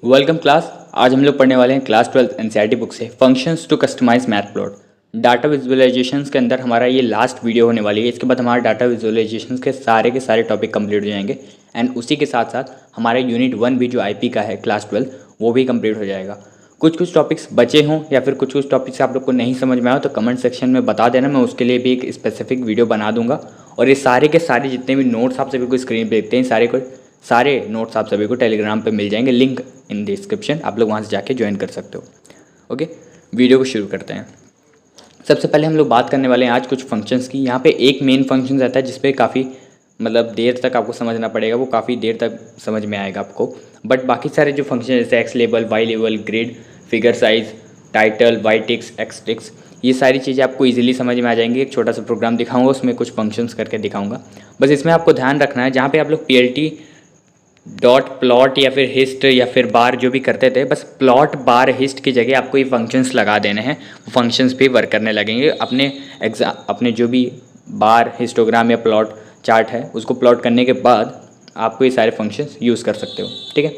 Welcome class. आज हम लोग पढ़ने वाले हैं क्लास 12 एनसीईआरटी बुक से functions to customize math plot. Data visualizations के अंदर हमारा ये लास्ट वीडियो होने वाली है। इसके बाद हमारा डाटा विजुअलाइजेशंस के सारे टॉपिक कंप्लीट हो जाएंगे एंड उसी के साथ साथ हमारा यूनिट 1 भी जो आईपी का है क्लास 12 वो भी कंप्लीट हो जाएगा। कुछ टॉपिक्स बचे हों या फिर कुछ टॉपिक्स आप लोग को नहीं समझ में आए तो कमेंट सेक्शन में बता देना, मैं उसके लिए भी एक स्पेसिफिक वीडियो बना दूंगा। और ये सारे के सारे जितने भी नोट्स आप सभी को स्क्रीन पे देखते हैं सारे नोट्स आप सभी को टेलीग्राम पे मिल जाएंगे, लिंक इन डिस्क्रिप्शन, आप लोग वहाँ से जाके ज्वाइन कर सकते हो। ओके, वीडियो को शुरू करते हैं। सबसे पहले हम लोग बात करने वाले हैं आज कुछ फंक्शंस की। यहाँ पे एक मेन फंक्शन रहता है जिसपे काफ़ी देर तक आपको समझना पड़ेगा, वो काफ़ी देर तक समझ में आएगा आपको। बट बाकी सारे जो फंक्शन जैसे X label, Y label, grid, figure size, title, Y ticks, X ticks, ये सारी चीज़ें आपको इजीली समझ में आ जाएंगी। एक छोटा सा प्रोग्राम दिखाऊंगा, उसमें कुछ फंक्शंस करके दिखाऊंगा। बस इसमें आपको ध्यान रखना है, जहाँ पे आप लोग पीएलटी डॉट प्लॉट या फिर हिस्ट या फिर बार जो भी करते थे, बस प्लॉट बार हिस्ट की जगह आपको ये फंक्शंस लगा देने हैं। फंक्शंस भी वर्क करने लगेंगे। अपने जो भी बार, हिस्टोग्राम या प्लॉट चार्ट है उसको प्लॉट करने के बाद आपको ये सारे फंक्शंस यूज़ कर सकते हो। ठीक है,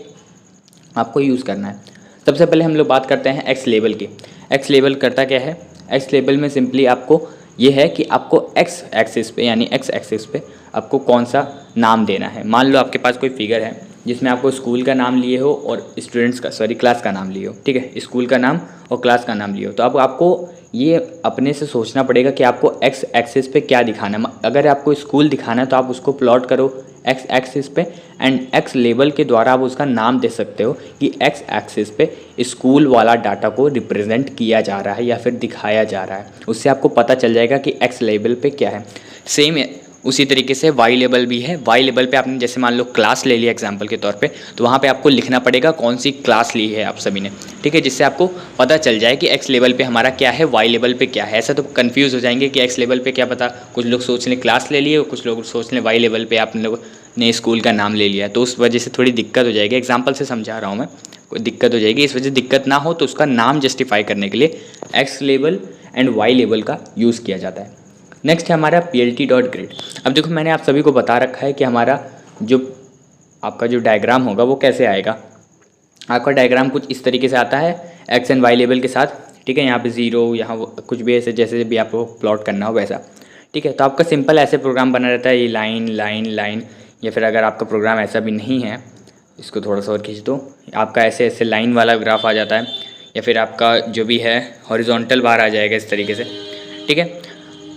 आपको यूज़ करना है। सबसे पहले हम लोग बात करते हैं एक्स लेबल की। एक्स लेबल करता क्या है? एक्स लेबल में सिंपली आपको ये है कि आपको एक्स एक्सिस पे यानी एक्स एक्सिस पे आपको कौन सा नाम देना है। मान लो आपके पास कोई फिगर है जिसमें आपको स्कूल का नाम लिए हो और क्लास का नाम लिए हो। ठीक है, स्कूल का नाम और क्लास का नाम लिए हो, तो अब आपको ये अपने से सोचना पड़ेगा कि आपको एक्स एक्सिस पे क्या दिखाना है। अगर आपको स्कूल दिखाना है तो आप उसको प्लॉट करो एक्स एक्सिस पे एंड एक्स लेबल के द्वारा आप उसका नाम दे सकते हो कि एक्स एक्सिस पे स्कूल वाला डाटा को रिप्रेजेंट किया जा रहा है या फिर दिखाया जा रहा है। उससे आपको पता चल जाएगा कि एक्स लेबल पे क्या है। सेम है उसी तरीके से वाई लेबल भी है। वाई लेबल पे आपने जैसे मान लो क्लास ले लिया एग्जांपल के तौर पे, तो वहाँ पे आपको लिखना पड़ेगा कौन सी क्लास ली है आप सभी ने। ठीक है, जिससे आपको पता चल जाए कि एक्स लेवल पे हमारा क्या है, वाई लेवल पे क्या है। ऐसा तो कंफ्यूज हो जाएंगे कि एक्स लेवल पे क्या पता, कुछ लोग सोच लें क्लास ले लिए और कुछ लोग सोच लें वाई लेवल पे आप लोग ने स्कूल का नाम ले लिया, तो उस वजह से थोड़ी दिक्कत हो जाएगी। एग्जाम्पल से समझा रहा हूँ मैं, कोई दिक्कत हो जाएगी। इस वजह से दिक्कत ना हो तो उसका नाम जस्टिफाई करने के लिए X label and Y label का यूज़ किया जाता है। नेक्स्ट है हमारा पीएलटी डॉट ग्रिड। अब देखो, मैंने आप सभी को बता रखा है कि हमारा जो आपका जो डायग्राम होगा वो कैसे आएगा। आपका डायग्राम कुछ इस तरीके से आता है एक्स एंड वाई लेवल के साथ। ठीक है, यहाँ पे ज़ीरो, यहाँ कुछ भी ऐसे जैसे भी आपको प्लॉट करना हो वैसा। ठीक है, तो आपका सिंपल ऐसे प्रोग्राम बना रहता है, ये लाइन लाइन लाइन। या फिर अगर आपका प्रोग्राम ऐसा भी नहीं है, इसको थोड़ा सा और खींच दो, आपका ऐसे ऐसे लाइन वाला ग्राफ आ जाता है, या फिर आपका जो भी है हॉरिजॉन्टल बार आ जाएगा इस तरीके से। ठीक है,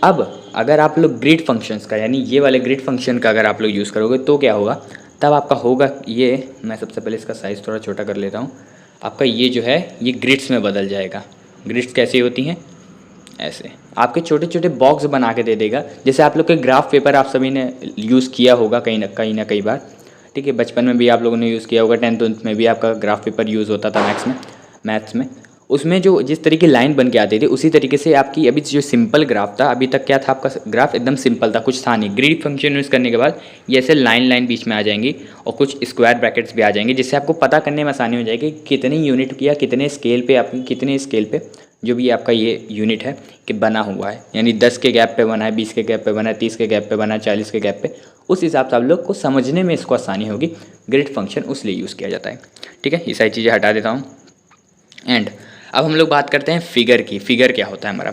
अब अगर आप लोग ग्रिड फंक्शंस का यानी ये वाले ग्रिड फंक्शन का अगर आप लोग यूज़ करोगे तो क्या होगा, तब आपका होगा ये, मैं सबसे पहले इसका साइज़ थोड़ा छोटा कर लेता हूँ। आपका ये जो है ये ग्रिड्स में बदल जाएगा। ग्रिड्स कैसी होती हैं? ऐसे आपके छोटे छोटे बॉक्स बना के दे देगा। जैसे आप लोग के ग्राफ पेपर आप सभी ने यूज़ किया होगा कहीं ना कई बार। ठीक है, बचपन में भी आप लोगों ने यूज़ किया होगा, 10th में भी आपका ग्राफ पेपर यूज़ होता था मैथ्स में। उसमें जो जिस तरीके लाइन बन के आती थी उसी तरीके से आपकी अभी जो सिंपल ग्राफ था, अभी तक क्या था आपका ग्राफ एकदम सिंपल था, कुछ था नहीं। ग्रिड फंक्शन यूज़ करने के बाद ये ऐसे लाइन लाइन बीच में आ जाएंगी और कुछ स्क्वायर ब्रैकेट्स भी आ जाएंगे, जिससे आपको पता करने में आसानी हो जाएगी कितनी यूनिट या कितने स्केल पे आपकी कितने स्केल पे जो भी आपका ये यूनिट है कि बना हुआ है। यानी 10 के गैप पे बना है, 20 के गैप पे बना है, 30 के गैप पे बना है, 40 के गैप पे। उस हिसाब से आप लोग को समझने में इसको आसानी होगी। ग्रिड फंक्शन उसलिए यूज़ किया जाता है। ठीक है, ये सारी चीज़ें हटा देता हूँ। एंड अब हम लोग बात करते हैं फिगर की। फिगर क्या होता है हमारा?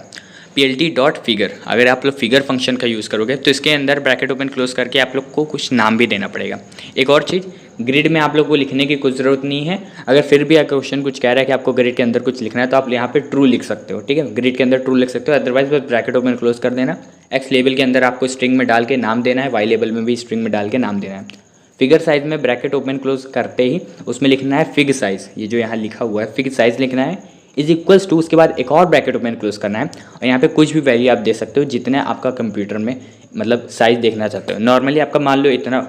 PLT dot figure. अगर आप लोग फिगर फंक्शन का यूज़ करोगे तो इसके अंदर ब्रैकेट ओपन क्लोज करके आप लोग को कुछ नाम भी देना पड़ेगा। एक और चीज़, ग्रिड में आप लोग को लिखने की कुछ ज़रूरत नहीं है। अगर फिर भी क्वेश्चन कुछ कह रहा है कि आपको ग्रिड के अंदर कुछ लिखना है तो आप यहाँ पे ट्रू लिख सकते हो। ठीक है, ग्रिड के अंदर ट्रू लिख सकते हो, अदरवाइज बस ब्रैकेट ओपन क्लोज कर देना। एक्स लेवल के अंदर आपको स्ट्रिंग में डाल के नाम देना है, वाई लेवल में भी स्ट्रिंग में डाल के नाम देना है। फिगर साइज में ब्रैकेट ओपन क्लोज करते ही उसमें लिखना है फिग साइज। ये जो यहाँ लिखा हुआ है फिग साइज लिखना है इज इक्वल्स टू, उसके बाद एक और ब्रैकेट ओपन क्लोज करना है और यहाँ पे कुछ भी वैल्यू आप दे सकते हो जितने आपका कंप्यूटर में साइज़ देखना चाहते हो। नॉर्मली आपका मान लो इतना,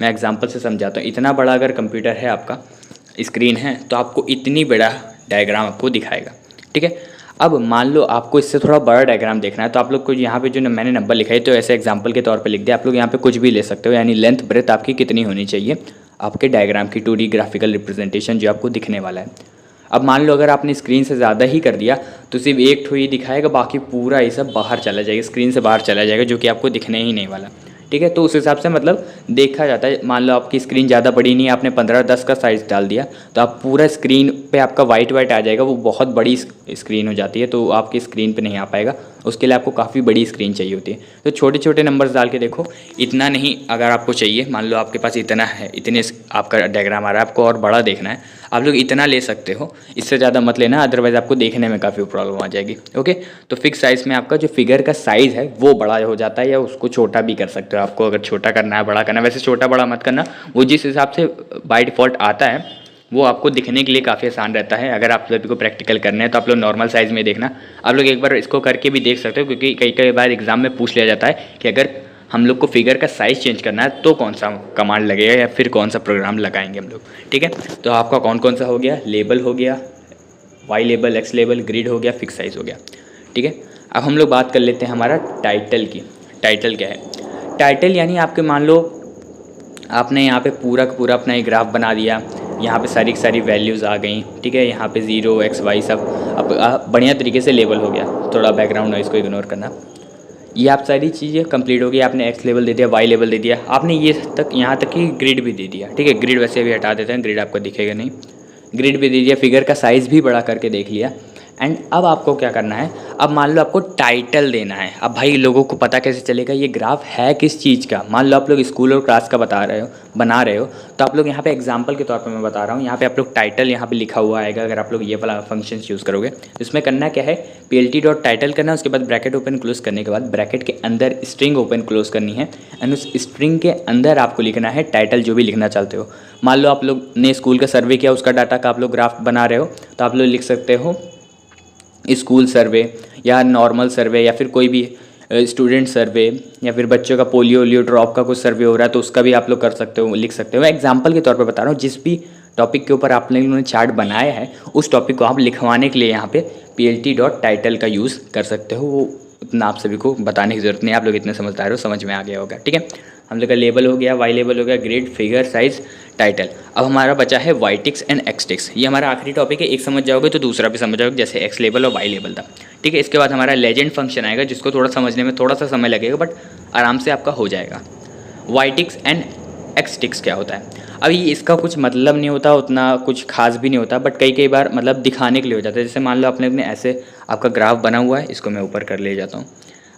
मैं एग्जांपल से समझाता हूँ, इतना बड़ा अगर कंप्यूटर है आपका स्क्रीन है तो आपको इतनी बड़ा डायग्राम आपको दिखाएगा। ठीक है, अब मान लो आपको इससे थोड़ा बड़ा डायग्राम देखना है तो आप लोग को यहाँ पे जो मैंने नंबर लिखा है तो ऐसे एग्जांपल के तौर पे लिख दिया। आप लोग यहाँ पे कुछ भी ले सकते हो, यानी लेंथ ब्रेथ आपकी कितनी होनी चाहिए आपके डायग्राम की 2D ग्राफिकल रिप्रेजेंटेशन जो आपको दिखने वाला है। अब मान लो अगर आपने स्क्रीन से ज़्यादा ही कर दिया तो सिर्फ एक ठो ही दिखाएगा, बाकी पूरा ये सब बाहर चला जाएगा, स्क्रीन से बाहर चला जाएगा, जो कि आपको दिखने ही नहीं वाला। ठीक है। तो उस हिसाब से मतलब देखा जाता है। मान लो आपकी स्क्रीन ज़्यादा बड़ी नहीं है, आपने 15:10 का साइज़ डाल दिया तो आप पूरा स्क्रीन पे आपका वाइट वाइट आ जाएगा, वो बहुत बड़ी स्क्रीन हो जाती है तो आपकी स्क्रीन पे नहीं आ पाएगा। उसके लिए आपको काफ़ी बड़ी स्क्रीन चाहिए होती है। तो छोटे छोटे नंबर्स डाल के देखो, इतना नहीं अगर आपको चाहिए, मान लो आपके पास इतना है, इतने आपका डायग्राम आ रहा है, आपको और बड़ा देखना है, आप लोग इतना ले सकते हो, इससे ज़्यादा मत लेना, अदरवाइज़ आपको देखने में काफ़ी प्रॉब्लम आ जाएगी। ओके, तो फिक्स साइज़ में आपका जो फिगर का साइज़ है वो बड़ा हो जाता है, या उसको छोटा भी कर सकते हो। आपको अगर छोटा करना है, बड़ा करना है, वैसे छोटा बड़ा मत करना, वो जिस हिसाब से बाय डिफ़ॉल्ट आता है वो आपको दिखने के लिए काफ़ी आसान रहता है। अगर आप सभी को प्रैक्टिकल करना है तो आप लोग नॉर्मल साइज़ में देखना। आप लोग एक बार इसको करके भी देख सकते हो, क्योंकि कई कई बार एग्जाम में पूछ लिया जाता है कि अगर हम लोग को फिगर का साइज़ चेंज करना है तो कौन सा कमांड लगेगा या फिर कौन सा प्रोग्राम लगाएंगे हम लोग। ठीक है, तो आपका कौन कौन सा हो गया, लेबल हो गया, Y label, X label, grid हो गया, फिक्स साइज़ हो गया। ठीक है, अब हम लोग बात कर लेते हैं हमारा टाइटल की। टाइटल क्या है? टाइटल यानी आपके मान लो आपने यहाँ पे पूरा का पूरा अपना एक ग्राफ बना दिया, यहाँ पे सारी की सारी वैल्यूज़ आ गई। ठीक है, यहाँ पे 0 x y सब अब बढ़िया तरीके से लेबल हो गया। थोड़ा बैकग्राउंड नॉइज़ को इग्नोर करना। ये आप सारी चीज़ें कंप्लीट हो गई, आपने एक्स लेवल दे दिया, वाई लेवल दे दिया, आपने ये तक यहाँ तक कि ग्रिड भी दे दिया। ठीक है, ग्रिड वैसे भी हटा देते हैं, ग्रिड आपको दिखेगा नहीं, ग्रिड भी दे दिया, फिगर का साइज़ भी बड़ा करके देख लिया। एंड अब आपको क्या करना है, अब मान लो आपको टाइटल देना है। अब भाई लोगों को पता कैसे चलेगा ये ग्राफ है किस चीज़ का? मान लो आप लोग स्कूल और क्लास का बना रहे हो तो आप लोग यहाँ पे एग्जांपल के तौर पे मैं बता रहा हूँ, यहाँ पे आप लोग टाइटल यहाँ पे लिखा हुआ आएगा। अगर आप लोग ये वाला फंक्शन यूज़ करोगे तो इसमें करना क्या है, plt.title करना है, उसके बाद ब्रैकेट ओपन क्लोज करने के बाद ब्रैकेट के अंदर स्ट्रिंग ओपन क्लोज करनी है, एंड उस स्ट्रिंग के अंदर आपको लिखना है टाइटल जो भी लिखना चाहते हो। मान लो आप लोग ने स्कूल का सर्वे किया, उसका डाटा का आप लोग ग्राफ बना रहे हो तो आप लोग लिख सकते हो स्कूल सर्वे या नॉर्मल सर्वे या फिर कोई भी स्टूडेंट सर्वे या फिर बच्चों का पोलियो ड्रॉप का कुछ सर्वे हो रहा है तो उसका भी आप लोग कर सकते हो, लिख सकते हो। एग्जांपल के तौर पे बता रहा हूँ, जिस भी टॉपिक के ऊपर आप लोगों ने चार्ट बनाया है उस टॉपिक को आप लिखवाने के लिए यहाँ पे plt.title का यूज़ कर सकते हो। वो उतना आप सभी को बताने की ज़रूरत नहीं है, आप लोग इतने समझदार हो, समझ में आ गया होगा। ठीक है, हम लोग का लेबल हो गया, वाई लेबल हो गया, ग्रिड, फिगर, साइज, टाइटल। अब हमारा बचा है Y ticks and X ticks. ये हमारा आखिरी टॉपिक है, एक समझ जाओगे तो दूसरा भी समझ जाओगे, जैसे एक्स लेबल और वाई लेबल था। ठीक है, इसके बाद हमारा लेजेंड फंक्शन आएगा जिसको थोड़ा समझने में थोड़ा सा समय लगेगा बट आराम से आपका हो जाएगा। Y ticks and X ticks क्या होता है? अभी इसका कुछ मतलब नहीं होता, उतना कुछ खास भी नहीं होता, बट कई कई बार मतलब दिखाने के लिए हो जाता है। जैसे मान लो आपने ऐसे आपका ग्राफ बना हुआ है, इसको मैं ऊपर कर ले जाता हूँ।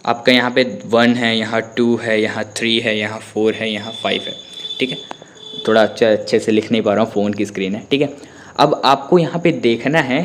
आपका यहाँ पे 1 है, यहाँ 2 है, यहाँ 3 है, यहाँ 4 है, यहाँ 5 है। ठीक है, थोड़ा अच्छे से लिख नहीं पा रहा हूँ, फ़ोन की स्क्रीन है। ठीक है, अब आपको यहाँ पे देखना है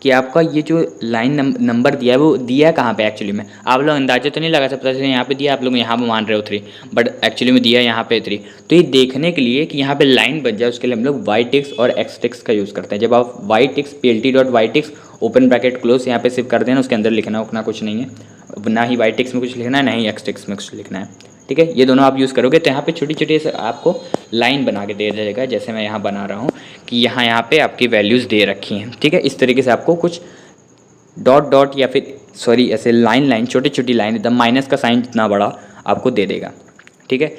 कि आपका ये जो लाइन नंबर दिया है वो दिया कहाँ पे एक्चुअली में। आप लोग अंदाजा तो नहीं लगा सकते, जैसे यहाँ पे दिया, आप लोग यहाँ पे मान रहे हो 3, बट एक्चुअली में दिया यहाँ पे 3। तो ये देखने के लिए कि यहाँ पे लाइन बन जाए उसके लिए हम लोग वाई टिक्स और एक्स टिक्स का यूज़ करते हैं। जब आप Y ticks plt.ytix open bracket close यहाँ पे सिर्फ कर देना, उसके अंदर लिखना उतना कुछ नहीं है, ना ही वाई टिक्स में कुछ लिखना है ना ही एक्स टिक्स में कुछ लिखना है। ठीक है, ये दोनों आप यूज़ करोगे तो यहाँ पे छोटी छोटी आपको लाइन बना के दे देगा, जैसे मैं यहाँ बना रहा हूँ कि यहाँ पे आपकी वैल्यूज़ दे रखी हैं। ठीक है, इस तरीके से आपको कुछ डॉट डॉट या फिर सॉरी ऐसे लाइन छोटी छोटी लाइन, एकदम माइनस का साइन जितना बड़ा आपको दे देगा। ठीक है,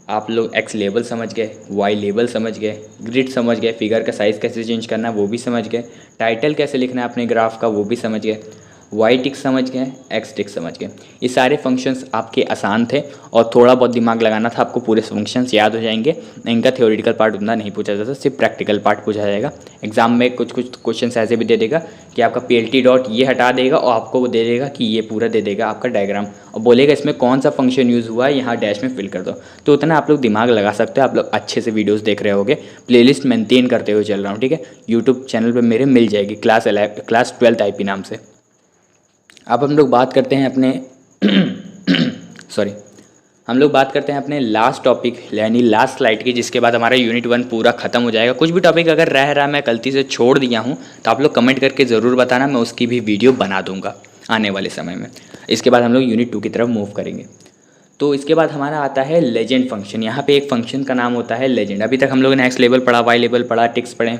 आप लोग एक्स लेबल समझ गए, वाई लेबल समझ गए, ग्रिड समझ गए, फिगर का साइज़ कैसे चेंज करना है वो भी समझ गए, टाइटल कैसे लिखना है अपने ग्राफ का वो भी समझ गए, वाई टिक समझ गए, एक्स टिक समझ गए। ये सारे फंक्शंस आपके आसान थे और थोड़ा बहुत दिमाग लगाना था, आपको पूरे फंक्शंस याद हो जाएंगे। इनका थ्योरेटिकल पार्ट उतना नहीं पूछा जाता, सिर्फ प्रैक्टिकल पार्ट पूछा जाएगा। एग्जाम में कुछ क्वेश्चंस ऐसे भी दे देगा कि आपका plt डॉट ये हटा देगा और आपको वो दे देगा कि ये पूरा दे देगा आपका डायग्राम और बोलेगा इसमें कौन सा फंक्शन यूज़ हुआ है, यहाँ डैश में फिल कर दो। तो उतना आप लोग दिमाग लगा सकते हो। आप लोग अच्छे से वीडियोज़ देख रहे होगे, प्लेलिस्ट मेंटेन करते हुए चल रहा हूँ। ठीक है, यूट्यूब चैनल पर मेरे मिल जाएगी क्लास 12th IP नाम से। अब हम लोग बात करते हैं अपने सॉरी हम लोग बात करते हैं अपने लास्ट टॉपिक यानी लास्ट स्लाइड की, जिसके बाद हमारा यूनिट 1 पूरा खत्म हो जाएगा। कुछ भी टॉपिक अगर रह रहा मैं गलती से छोड़ दिया हूँ तो आप लोग कमेंट करके ज़रूर बताना, मैं उसकी भी वीडियो बना दूंगा आने वाले समय में। इसके बाद हम लोग यूनिट 2 की तरफ मूव करेंगे। तो इसके बाद हमारा आता है लेजेंड फंक्शन। यहाँ पे एक फंक्शन का नाम होता है लेजेंड। अभी तक हम लोगों ने एक्स लेवल पढ़ा, वाई लेवल पढ़ा, टिक्स पढ़े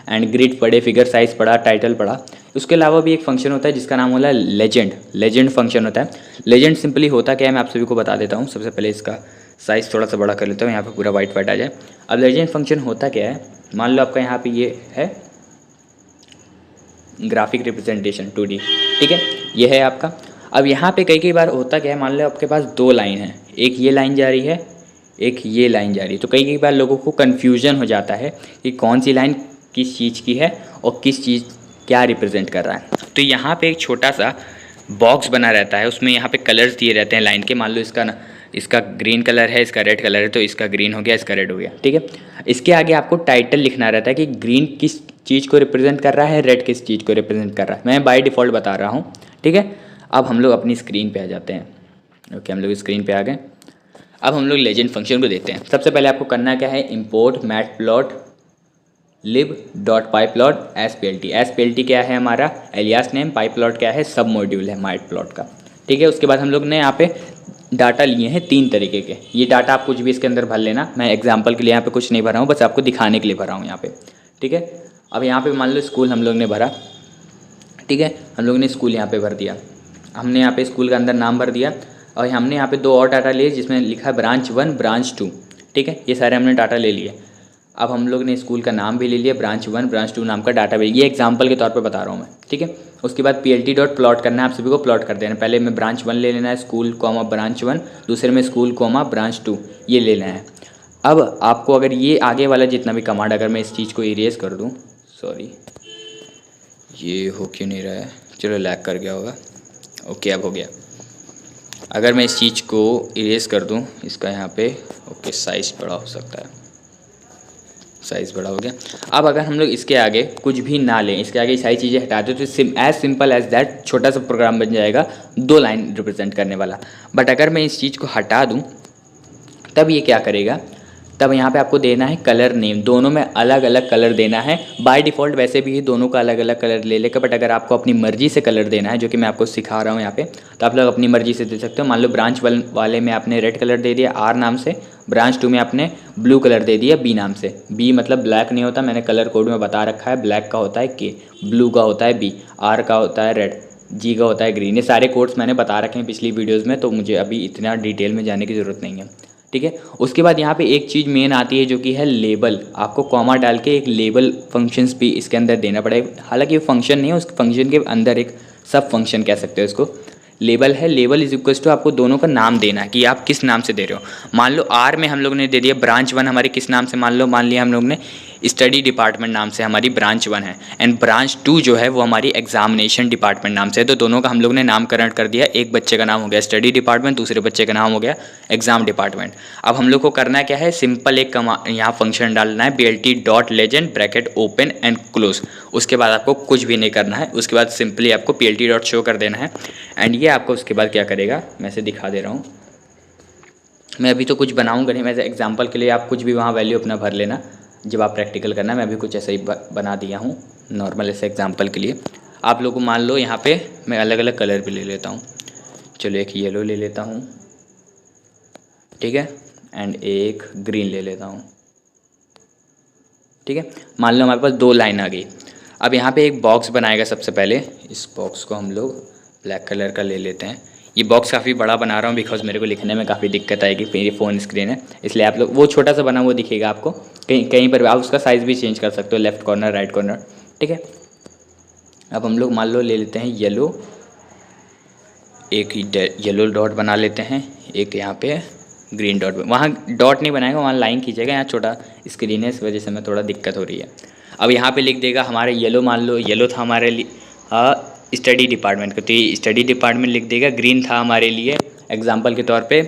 एंड ग्रिड पढ़े, फिगर साइज पढ़ा, टाइटल पढ़ा। उसके अलावा भी एक फंक्शन होता है जिसका नाम होला लेजेंड। लेजेंड फंक्शन होता है। लेजेंड सिंपली होता क्या है मैं आप सभी को बता देता हूँ। सबसे पहले इसका साइज़ थोड़ा सा बड़ा कर लेता हूँ, यहाँ पे पूरा वाइट आ जाए। अब लेजेंड फंक्शन होता क्या है, मान लो आपका यहाँ पे ये है ग्राफिक रिप्रेजेंटेशन 2D। ठीक है, ये है आपका। अब यहाँ पे कई बार होता क्या है, मान लो आपके पास 2 लाइन है, एक ये लाइन जा रही है, एक ये लाइन जा रही है। तो कई बार लोगों को कन्फ्यूजन हो जाता है कि कौन सी लाइन किस चीज़ की है और किस चीज़ क्या रिप्रेजेंट कर रहा है। तो यहाँ पे एक छोटा सा बॉक्स बना रहता है, उसमें यहाँ पे कलर्स दिए रहते हैं लाइन के। मान लो इसका ग्रीन कलर है, इसका रेड कलर है, तो इसका ग्रीन हो गया, इसका रेड हो गया, ठीक है। इसके आगे आपको टाइटल लिखना रहता है कि ग्रीन किस चीज़ को रिप्रेजेंट कर रहा है, रेड किस चीज़ को रिप्रेजेंट कर रहा है। मैं बाय डिफ़ॉल्ट बता रहा हूँ, ठीक है। अब हम लोग अपनी स्क्रीन पे आ जाते हैं। ओके, हम लोग स्क्रीन पे आ गए। अब हम लोग लेजेंड फंक्शन को देखते हैं। सबसे पहले आपको करना क्या है, import matplot lib.pyplot splt। splt क्या है, हमारा एलियास नेम। pyplot क्या है, सब मॉड्यूल है मैटप्लॉट का, ठीक है। उसके बाद हम लोग ने यहाँ पे डाटा लिए हैं 3 तरीके के। ये डाटा आप कुछ भी इसके अंदर भर लेना, मैं एग्जांपल के लिए यहाँ पे कुछ नहीं भरा हूँ, बस आपको दिखाने के लिए भरा हूँ यहाँ पे, ठीक है। अब यहाँ पे मान लो स्कूल हम लोग ने भरा, ठीक है। हम लोग ने स्कूल यहाँ पे भर दिया, हमने यहाँ पे स्कूल का अंदर नाम भर दिया। और हमने यहाँ पे 2 और डाटा लिए जिसमें लिखा है ब्रांच 1 ब्रांच 2, ठीक है। ये सारे हमने डाटा ले लिए। अब हम लोग ने स्कूल का नाम भी ले लिया, ब्रांच 1 ब्रांच 2 नाम का डाटा भी। ये एग्जांपल के तौर पे बता रहा हूँ मैं, ठीक है। उसके बाद plt.plot करना है, आप सभी को प्लॉट कर देना। पहले में ब्रांच 1 ले लेना है, स्कूल कॉमा ब्रांच 1, दूसरे में स्कूल कॉमा ब्रांच 2, ये ले लेना है। अब आपको अगर ये आगे वाला जितना भी कमांड, अगर मैं इस चीज़ को इरेज कर दूँ, सॉरी ये हो क्यों नहीं रहा है, चलो लैग कर गया होगा। ओके, अब हो गया। अगर मैं इस चीज़ को इरेज कर दूं, इसका यहाँ पे ओके साइज़ बड़ा हो सकता है, साइज़ बड़ा हो गया। अब अगर हम लोग इसके आगे कुछ भी ना लें, इसके आगे सारी चीज़ें हटा दें, तो एज सिंपल एज दैट छोटा सा प्रोग्राम बन जाएगा 2 लाइन रिप्रेजेंट करने वाला। बट अगर मैं इस चीज़ को हटा दूँ तब ये क्या करेगा, तब यहाँ पे आपको देना है कलर नेम। दोनों में अलग अलग कलर देना है। बाय डिफ़ॉल्ट वैसे भी दोनों का अलग अलग कलर ले लेकर, बट अगर आपको अपनी मर्ज़ी से कलर देना है, जो कि मैं आपको सिखा रहा हूँ यहाँ पे, तो आप लोग अपनी मर्ज़ी से दे सकते हो। मान लो ब्रांच वाले में आपने रेड कलर दे दिया आर नाम से, ब्रांच 2 में आपने ब्लू कलर दे दिया बी नाम से। बी मतलब ब्लैक नहीं होता, मैंने कलर कोड में बता रखा है, ब्लैक का होता है के, ब्लू का होता है बी, आर का होता है रेड, जी का होता है ग्रीन। ये सारे कोड्स मैंने बता रखे हैं पिछली वीडियोज़ में, तो मुझे अभी इतना डिटेल में जाने की ज़रूरत नहीं है, ठीक है। उसके बाद यहाँ पे एक चीज़ मेन आती है जो कि है लेबल। आपको कॉमा डाल के एक लेबल फंक्शंस भी इसके अंदर देना पड़ेगा। हालांकि ये फंक्शन नहीं है, उस फंक्शन के अंदर एक सब फंक्शन कह सकते हो इसको, लेबल है। लेबल इज इक्वल्स टू आपको दोनों का नाम देना है कि आप किस नाम से दे रहे हो। मान लो आर में हम लोग ने दे दिया ब्रांच 1 हमारी किस नाम से, मान लिया हम लोग ने स्टडी डिपार्टमेंट नाम से हमारी ब्रांच 1 है, एंड ब्रांच 2 जो है वो हमारी एग्जामिनेशन डिपार्टमेंट नाम से है। तो दोनों का हम लोग ने नामकरण कर दिया। एक बच्चे का नाम हो गया स्टडी डिपार्टमेंट, दूसरे बच्चे का नाम हो गया एग्जाम डिपार्टमेंट। अब हम लोग को करना क्या है, सिंपल एक यहाँ फंक्शन डालना है plt.legend bracket open and close. उसके बाद आपको कुछ भी नहीं करना है, उसके बाद सिंपली आपको plt.show कर देना है। एंड ये आपको उसके बाद क्या करेगा, मैं इसे दिखा दे रहा हूँ। मैं अभी तो कुछ बनाऊँगा नहीं, मैं एग्जाम्पल के लिए आप कुछ भी वहाँ वैल्यू अपना भर लेना जब आप प्रैक्टिकल करना। मैं अभी कुछ ऐसा ही बना दिया हूँ नॉर्मल ऐसे एग्जाम्पल के लिए। आप लोगों को मान लो यहाँ पे मैं अलग अलग कलर भी ले लेता हूँ। चलो एक येलो ले लेता हूँ, ठीक है, एंड एक ग्रीन ले लेता हूँ, ठीक है। मान लो हमारे पास 2 लाइन आ गई। अब यहाँ पे एक बॉक्स बनाएगा। सबसे पहले इस बॉक्स को हम लोग ब्लैक कलर का ले लेते हैं। ये बॉक्स काफ़ी बड़ा बना रहा हूँ बिकॉज मेरे को लिखने में काफ़ी दिक्कत आएगी, मेरी फ़ोन स्क्रीन है, इसलिए आप लोग वो छोटा सा बना वो दिखेगा आपको कहीं पर। आप उसका साइज़ भी चेंज कर सकते हो, लेफ्ट कॉर्नर राइट कॉर्नर, ठीक है। अब हम लोग मान लो ले लेते हैं येलो, एक येलो डॉट बना लेते हैं, एक यहाँ पे ग्रीन डॉट। वहाँ डॉट नहीं बनाएगा, वहाँ लाइन खींचेगा। यहाँ छोटा स्क्रीन है, इस वजह से मैं थोड़ा दिक्कत हो रही है। अब यहाँ पे लिख देगा हमारे येलो, मान लो येलो था हमारे लिए स्टडी डिपार्टमेंट का, तो ये स्टडी डिपार्टमेंट लिख देगा। ग्रीन था हमारे लिए एग्जाम्पल के तौर पे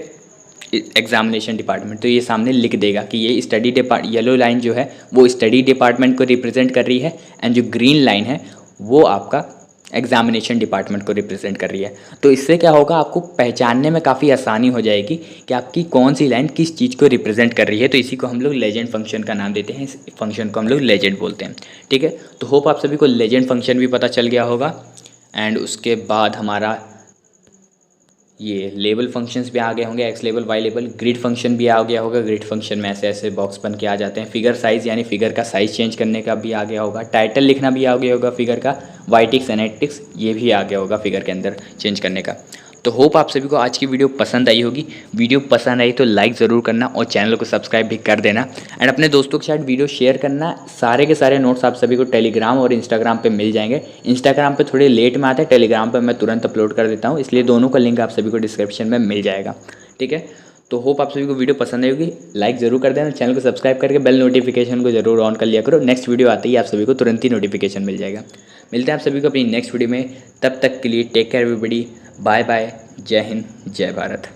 एग्जामिनेशन डिपार्टमेंट, तो ये सामने लिख देगा कि ये स्टडी येलो लाइन जो है वो स्टडी डिपार्टमेंट को रिप्रेजेंट कर रही है, एंड जो ग्रीन लाइन है वो आपका एग्जामिनेशन डिपार्टमेंट को रिप्रेजेंट कर रही है। तो इससे क्या होगा, आपको पहचानने में काफ़ी आसानी हो जाएगी कि आपकी कौन सी लाइन किस चीज़ को रिप्रेजेंट कर रही है। तो इसी को हम लोग लेजेंड फंक्शन का नाम देते हैं, इस फंक्शन को हम लोग लेजेंड बोलते हैं, ठीक है। तो होप आप सभी को लेजेंड फंक्शन भी पता चल गया होगा। एंड उसके बाद हमारा ये लेबल फंक्शंस भी आ गए होंगे, X label Y label. Grid function भी आ गया होगा। ग्रिड फंक्शन में ऐसे ऐसे बॉक्स बन के आ जाते हैं। फिगर साइज़ यानी फिगर का साइज़ चेंज करने का भी आ गया होगा। टाइटल लिखना भी आ गया होगा फिगर का। वाइटिक्स एनेटिक्स ये भी आ गया होगा फिगर के अंदर चेंज करने का। तो होप आप सभी को आज की वीडियो पसंद आई होगी। वीडियो पसंद आई तो लाइक ज़रूर करना और चैनल को सब्सक्राइब भी कर देना, एंड अपने दोस्तों के साथ वीडियो शेयर करना। सारे के सारे नोट्स आप सभी को टेलीग्राम और इंस्टाग्राम पे मिल जाएंगे। इंस्टाग्राम पे थोड़े लेट में आते हैं, टेलीग्राम पे मैं तुरंत अपलोड कर देता हूँ, इसलिए दोनों का लिंक आप सभी को डिस्क्रिप्शन में मिल जाएगा, ठीक है। तो होप आप सभी को वीडियो पसंद आई होगी। लाइक ज़रूर कर देना, चैनल को सब्सक्राइब करके बेल नोटिफिकेशन को जरूर ऑन कर लिया करो। नेक्स्ट वीडियो आते ही आप सभी को तुरंत ही नोटिफिकेशन मिल जाएगा। मिलते हैं आप सभी को अपनी नेक्स्ट वीडियो में, तब तक के लिए take care everybody, bye bye, जय हिंद, जय भारत।